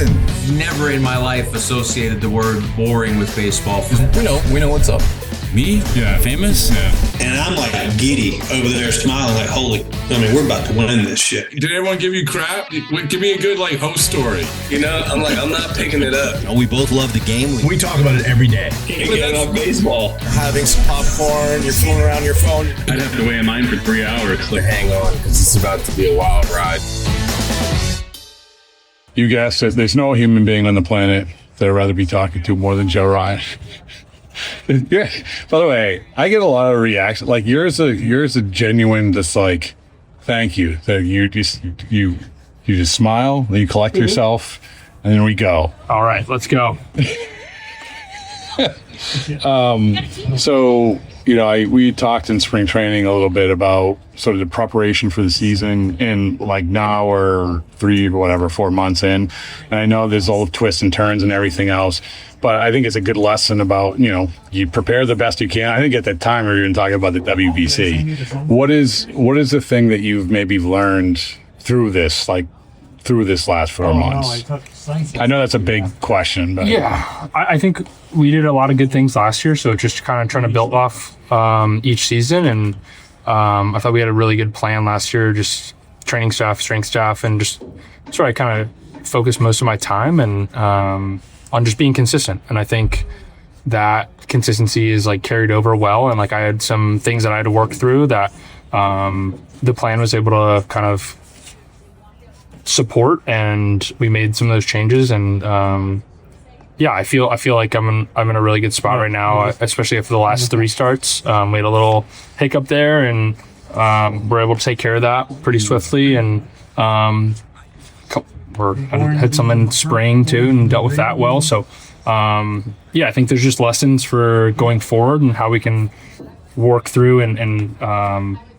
listen. Never in my life associated the word boring with baseball. We know what's up. Me? Yeah. Famous? Yeah. And I'm like giddy over there smiling like, we're about to win this shit. Did everyone give you crap? Give me a good host story. I'm not picking it up. We both love the game. We talk about it every day. Get on baseball. Having some popcorn, you're fooling around your phone. I'd have to wait in line for 3 hours. Hang on, because it's about to be a wild ride. You guessed it. There's no human being on the planet that I'd rather be talking to more than Joe Ryan. Yeah. By the way, I get a lot of reactions. Like yours a genuine, just like, thank you. That you just smile, then you collect yourself, and then we go. All right, let's go. So, we talked in spring training a little bit about sort of the preparation for the season, and like now we're 4 months in, and I know there's all twists and turns and everything else, but I think it's a good lesson about, you prepare the best you can. I think at that time we were even talking about the WBC. What is the thing that you've maybe learned through this last 4 months? I know that's a big question, but yeah, I think we did a lot of good things last year, so just kind of trying to build off each season, and I thought we had a really good plan last year, just training staff, strength staff, and just that's where I kind of focused most of my time and on just being consistent. And I think that consistency is carried over well, and I had some things that I had to work through that the plan was able to kind of support, and we made some of those changes, and I feel like I'm in a really good spot right now, especially after the last 3 starts. We had a little hiccup there, and we're able to take care of that pretty swiftly, and had some in spring too and dealt with that well. So I think there's just lessons for going forward and how we can work through and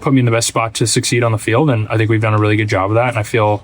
put me in the best spot to succeed on the field, and I think we've done a really good job of that, and I feel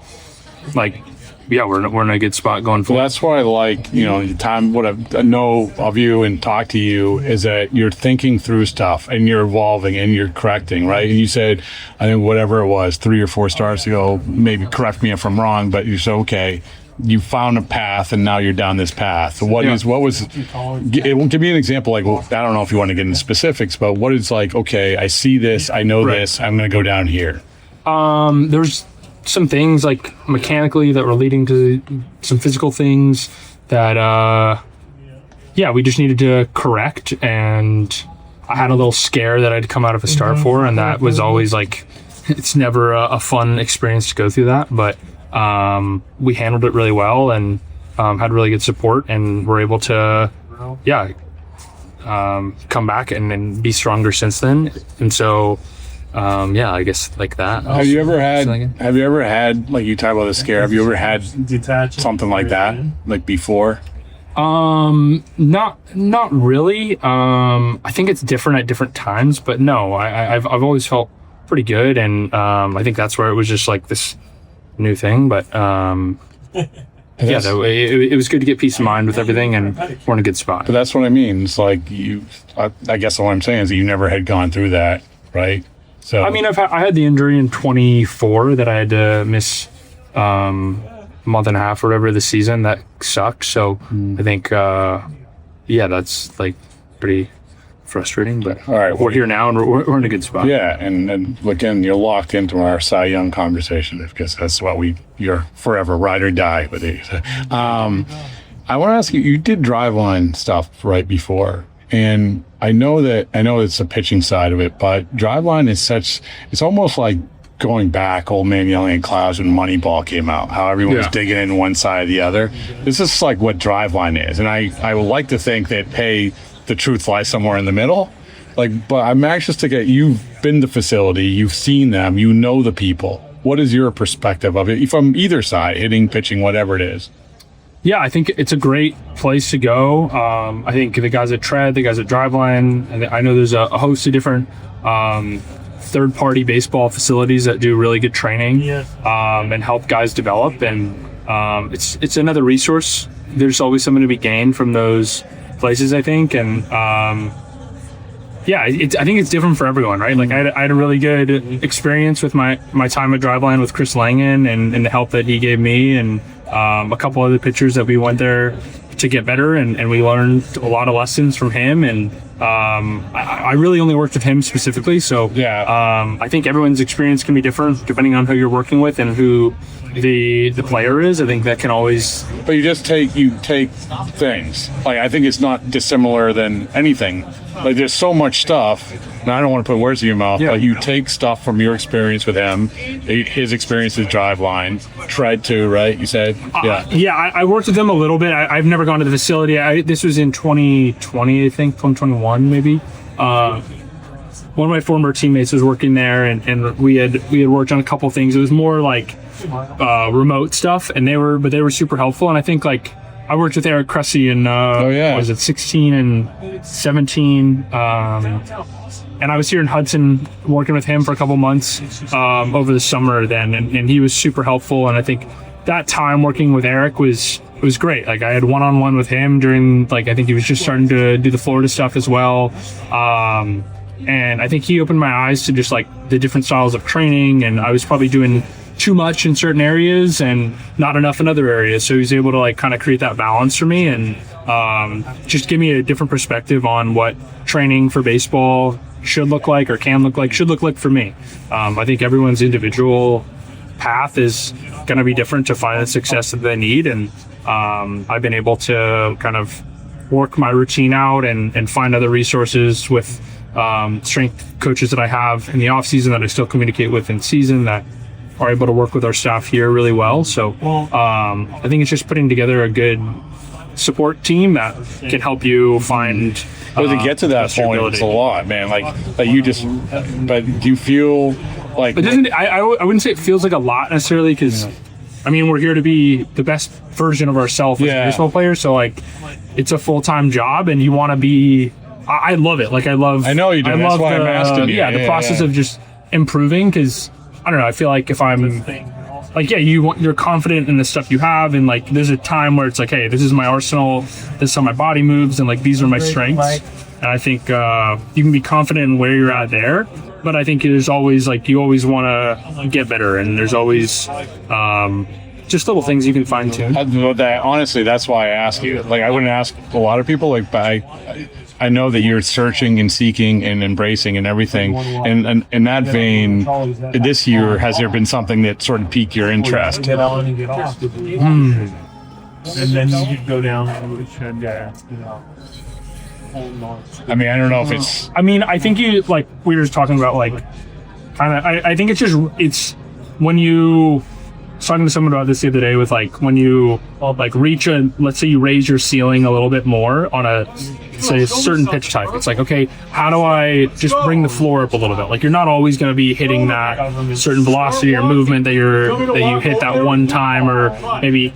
like we're in a good spot going forward. Well, that's why I like, the time, what I know of you and talk to you is that you're thinking through stuff and you're evolving and you're correcting, right? And you said, I think whatever it was, 3 or 4 starts ago, maybe correct me if I'm wrong, but you said, okay, you found a path and now you're down this path. So give me an example, I don't know if you want to get into specifics, but what is okay, I see this, I know this, I'm going to go down here. There's some things mechanically that were leading to some physical things that we just needed to correct, and I had a little scare that I'd come out of a start for, and that was always it's never a fun experience to go through that, but we handled it really well and had really good support, and were able to come back and be stronger since then. And so I guess that. Have you ever had you talk about the scare, have you ever had something like that before? Not really. I think it's different at different times, but no, I've always felt pretty good, and I think that's where it was just this new thing, but it was good to get peace of mind with everything, and we're in a good spot. But that's what I mean. It's I guess what I'm saying is that you never had gone through that, right? So I mean, I had the injury in 24 that I had to miss a month and a half or whatever this season. That sucked. So I think that's pretty frustrating, but all right, we're here now and we're in a good spot. Yeah, and again, you're locked into our Cy Young conversation because that's what you're forever ride or die with these. I want to ask you did driveline stuff right before, and I know it's the pitching side of it, but driveline is it's almost like going back, Old Man Yelling at Clouds when Moneyball came out, how everyone was digging in one side or the other. This is what driveline is, and I would like to think that, hey, the truth lies somewhere in the middle. But I'm anxious to you've been to the facility, you've seen them, you know the people. What is your perspective of it from either side, hitting, pitching, whatever it is? Yeah, I think it's a great place to go. I think the guys at Tread, the guys at Driveline, I know there's a host of different third-party baseball facilities that do really good training and help guys develop. And it's another resource. There's always something to be gained from those places, I think, and I think it's different for everyone, right? I had a really good experience with my time at Driveline with Chris Langan and the help that he gave me, and a couple other pitchers that we went there to get better, and we learned a lot of lessons from him. And I really only worked with him specifically, so I think everyone's experience can be different depending on who you're working with and who the player is. I think that can always. But you take things. Like, I think it's not dissimilar than anything. Like, there's so much stuff, and I don't want to put words in your mouth, but you take stuff from your experience with him, his experience with Driveline, Tread too, right? You said? I worked with him a little bit. I've never gone to the facility. This was in 2020, I think, 2021 maybe. One of my former teammates was working there, and we had worked on a couple things. It was more like remote stuff, and they were super helpful. And I think, like, I worked with Eric Cressy in was it 16 and 17, and I was here in Hudson working with him for a couple months over the summer then, and he was super helpful. And I think that time working with Eric was great. Like, I had one-on-one with him during, like, I think he was just starting to do the Florida stuff as well. And I think he opened my eyes to just, like, the different styles of training, and I was probably doing too much in certain areas and not enough in other areas. So he was able to, like, kind of create that balance for me and just give me a different perspective on what training for baseball should look like or should look like for me. I think everyone's individual path is going to be different to find the success that they need. And I've been able to kind of work my routine out and find other resources with strength coaches that I have in the off season that I still communicate with in season that are able to work with our staff here really well. So I think it's just putting together a good support team that can help you find. To get to that point, it's a lot, man. Like you just, but do you feel like? It doesn't. I wouldn't say it feels like a lot necessarily, because I mean, we're here to be the best version of ourselves as baseball players. So, like, it's a full-time job, and you want to be. I love it. Like, I know you do. That's why I'm asking you. The process of just improving, because I don't know. I feel like if I'm like, you're confident in the stuff you have, and, like, there's a time where it's like, hey, this is my arsenal, this is how my body moves, and, like, these are my strengths. And I think you can be confident in where you're at there, but I think there's always, like, you always want to get better, and there's always just little things you can fine tune. Honestly, that's why I ask you. Like, I wouldn't ask a lot of people, like, but I know that you're searching and seeking and embracing and everything. And in that vein, this year, has there been something that sort of piqued your interest? Get on and get off. And then you go down and I mean, I don't know if it's. I mean, I think you, like, we were just talking about, like, kind of. I think it's when you. I was talking to someone about this the other day with, like, when you, like, let's say you raise your ceiling a little bit more on a certain pitch type. It's like, okay, how do I just bring the floor up a little bit? Like, you're not always going to be hitting that certain velocity or movement that you hit that one time or maybe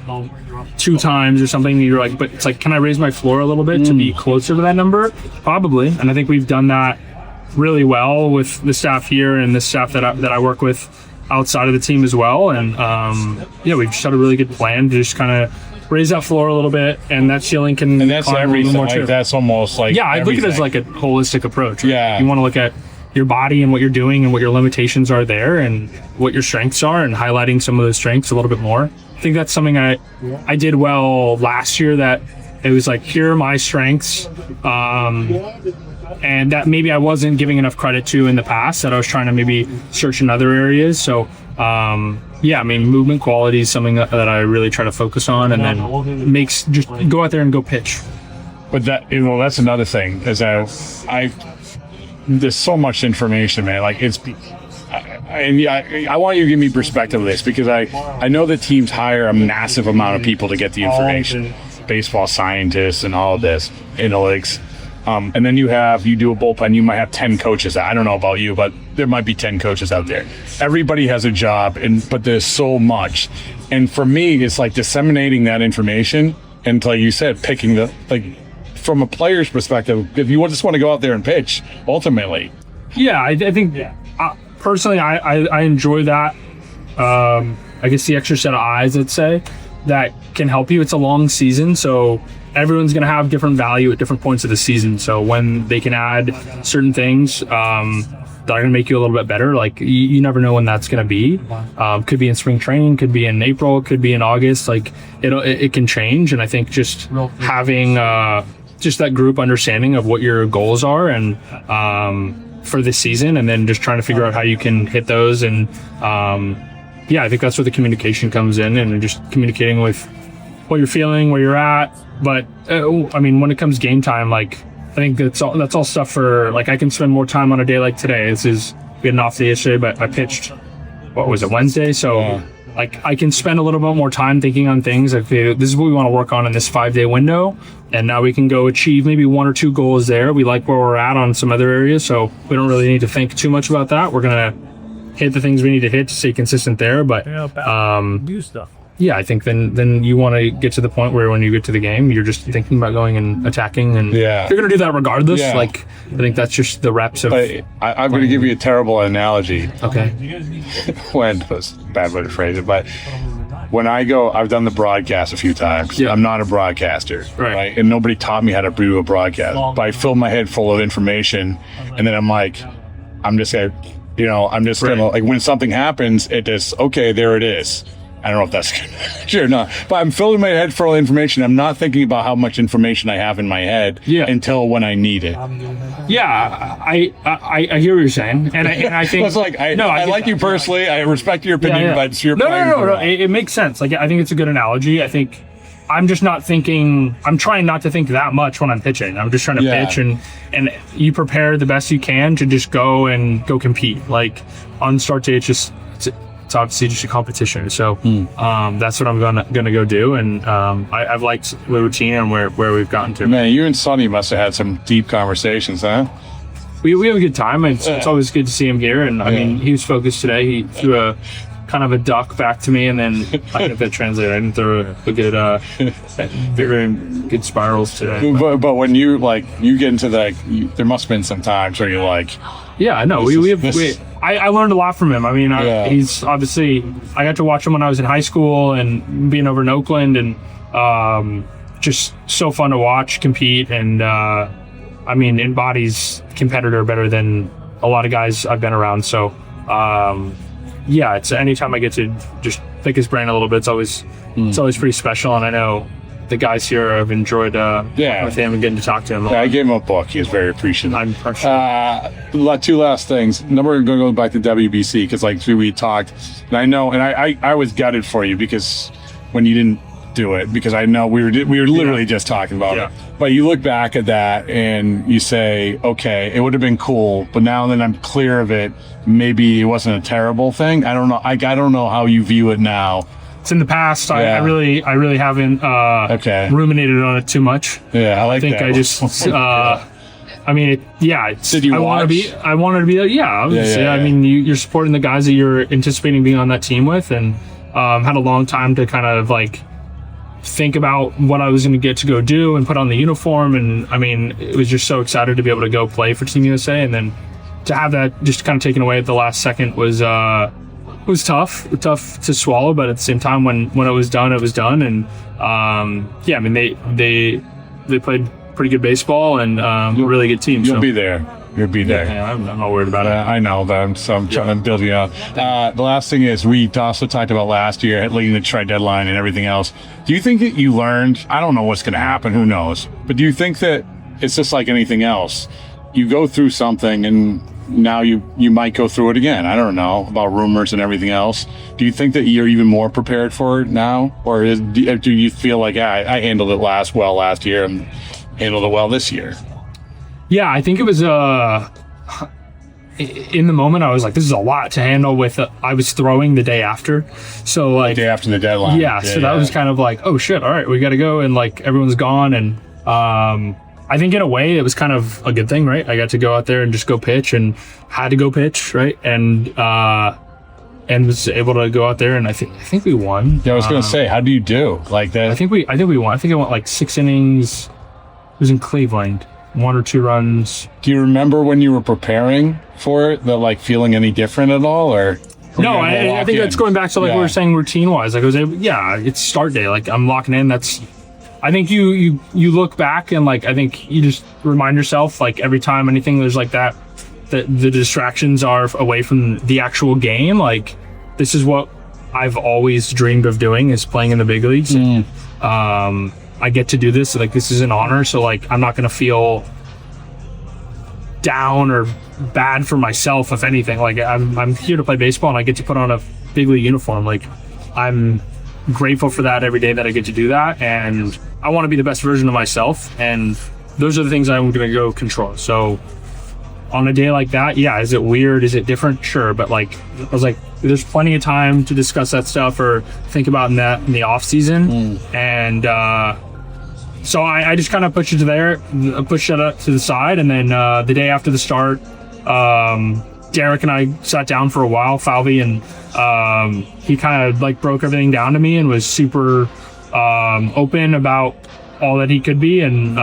2 times or something. You're like, but it's like, can I raise my floor a little bit to be closer to that number? Probably. And I think we've done that really well with the staff here and the staff that I work with outside of the team as well. And we've just had a really good plan to just kind of raise that floor a little bit, and that ceiling can. And that's everything. Like, that's almost like. Yeah, I look at it as like a holistic approach. Right? Yeah, you want to look at your body and what you're doing and what your limitations are there, and what your strengths are, and highlighting some of those strengths a little bit more. I think that's something I did well last year. That it was like, here are my strengths. And that maybe I wasn't giving enough credit to in the past, that I was trying to maybe search in other areas. So, I mean, movement quality is something that I really try to focus on, and then just go out there and go pitch. But that's another thing, is that there's so much information, man. Like, I want you to give me perspective of this, because I know that teams hire a massive amount of people to get the information, baseball scientists and all of this, analytics. And then you do a bullpen, you might have 10 coaches. I don't know about you, but there might be 10 coaches out there. Everybody has a job, but there's so much. And for me, it's like disseminating that information, and like you said, picking from a player's perspective, if you just want to go out there and pitch, ultimately. Yeah, I think personally, I enjoy that. I guess the extra set of eyes, I'd say, that can help you. It's a long season, so everyone's going to have different value at different points of the season. So when they can add certain things, that that are going to make you a little bit better. Like you never know when that's going to be. Could be in spring training, could be in April, could be in August. Like it can change. And I think just having just that group understanding of what your goals are and for this season, and then just trying to figure out how you can hit those. And I think that's where the communication comes in, and just communicating with what you're feeling, where you're at. But when it comes game time, like I think that's all stuff for, like, I can spend more time on a day like today. We had an off day yesterday, but I pitched, what was it, Wednesday? So like I can spend a little bit more time thinking on things. Like, this is what we want to work on in this 5-day window, and now we can go achieve maybe 1 or 2 goals there. We like where we're at on some other areas, so we don't really need to think too much about that. We're gonna hit the things we need to hit to stay consistent there. But do stuff. yeah, I think then you want to get to the point where when you get to the game, you're just thinking about going and attacking, and you're going to do that regardless. Yeah. Like, I think that's just the reps of. But I'm going to give you a terrible analogy. Okay. When was a bad way to phrase it, but when I've done the broadcast a few times. Yeah. I'm not a broadcaster, Right. And nobody taught me how to do a broadcast. But I filled my head full of information, and then I'm just gonna, like, when something happens, it just, okay, there it is. I don't know if that's sure or not, but I'm filling my head full of information. I'm not thinking about how much information I have in my head until when I need it. Yeah, I hear what you're saying, and I think It's like I like you personally. I respect your opinion, but it's your no. It makes sense. Like, I think it's a good analogy. I think I'm just not thinking. I'm trying not to think that much when I'm pitching. I'm just trying to pitch, and you prepare the best you can to just go compete. Like, on start day, it's obviously just a competition. So that's what I'm gonna go do, and I've liked the routine and where we've gotten to. Man, you and Sonny must have had some deep conversations, huh? We have a good time. It's always good to see him here, and I mean, he was focused today. He threw a kind of a duck back to me, and then I think that translated. I didn't throw a good, very good spirals today. But when you get into there must have been some times where you're like, yeah, I know. I learned a lot from him. I mean, he's obviously, I got to watch him when I was in high school and being over in Oakland, and just so fun to watch compete. And I mean, embodies competitor better than a lot of guys I've been around. So it's anytime I get to just pick his brain a little bit, it's always pretty special. And I know the guys here have enjoyed working with him and getting to talk to him. I gave him a book. He was very appreciative. I'm appreciative. 2 last things. Number one, going to go back to WBC, because we talked, and I know, and I was gutted for you because when you didn't do it, because I know we were literally just talking about it. But you look back at that and you say, okay, it would have been cool, but now that I'm clear of it, maybe it wasn't a terrible thing. I don't know. I don't know how you view it now. It's in the past. I really haven't ruminated on it too much. Yeah, I think that. I just I mean, Did you watch? I wanted to be there. Yeah, obviously. I mean, you're supporting the guys that you're anticipating being on that team with, and had a long time to kind of like think about what I was going to get to go do and put on the uniform. And I mean, it was just so excited to be able to go play for Team USA, and then to have that just kind of taken away at the last second was tough to swallow. But at the same time, when it was done, it was done. And I mean, they played pretty good baseball, and a really good team. You'll be there. You'll be there. Yeah, I'm not worried about it. I know that. So I'm trying to build you up. The last thing is, we also talked about last year, leading the trade deadline and everything else. Do you think that you learned? I don't know what's going to happen. Who knows? But do you think that it's just like anything else? You go through something, and now you might go through it again. I don't know about rumors and everything else. Do you think that you're even more prepared for it now, or do you feel like I handled it last year and handled it well this year? Yeah, I think it was in the moment I was like, this is a lot to handle with I was throwing the day after. So like the day after the deadline. Yeah, so that was kind of like, oh shit, all right, we got to go, and like everyone's gone. And I think in a way it was kind of a good thing, right? I got to go out there and just go pitch, and had to go pitch, right? And was able to go out there, and I think we won. Yeah, I was going to say, how do you do like that? I think we won. I think I went like 6 innings. It was in Cleveland. 1 or 2 runs. Do you remember when you were preparing for it, like feeling any different at all, or? No, I think that's going back to like we were saying routine wise. Like it's start day. Like I'm locking in. I think you look back, and like I think you just remind yourself, like every time anything there's like that the distractions are away from the actual game. Like, this is what I've always dreamed of doing, is playing in the big leagues. I get to do this. Like, this is an honor. So like, I'm not going to feel down or bad for myself. If anything, like, I'm here to play baseball and I get to put on a big league uniform. Like, I'm grateful for that every day that I get to do that. And I want to be the best version of myself. And those are the things I'm going to go control. So on a day like that, yeah, is it weird? Is it different? Sure. But like, I was like, there's plenty of time to discuss that stuff or think about that in the off season. And, so I just kind of pushed it up to the side. And then the day after the start, Derek and I sat down for a while, Falvey, and he kind of like broke everything down to me and was super open about all that he could be. And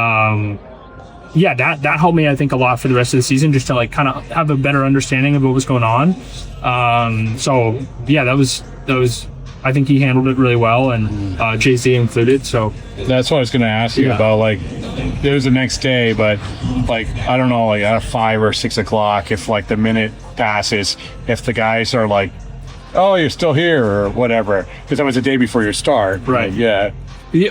yeah, that helped me, I think, a lot for the rest of the season, just to like kind of have a better understanding of what was going on. So yeah, that was I think he handled it really well, and JC included. So That's what I was going to ask you about. Like, it was the next day, but like, I don't know, like at 5 or 6 o'clock, if like the minute passes, if the guys are like, "Oh, you're still here," or whatever, because that was the day before your start, right? Yeah. They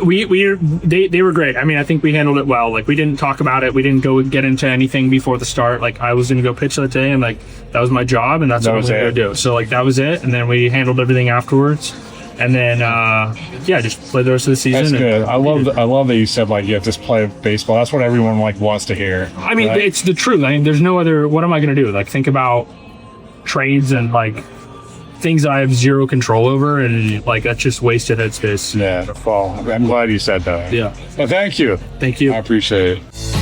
were great. I mean, I think we handled it well. Like, we didn't talk about it. We didn't go get into anything before the start. Like, I was going to go pitch that day, and like, that was my job, and that's what I was going to do. So like, that was it. And then we handled everything afterwards. And then, yeah, just play the rest of the season. That's good. I love that you said like you have to play baseball. That's what everyone like wants to hear. I mean, right? It's the truth. I mean, there's no other. What am I going to do? Like, think about trades and like things I have zero control over, and like, that's just wasted headspace. Yeah. Well, I'm glad you said that. Yeah. Well, thank you. Thank you. I appreciate it.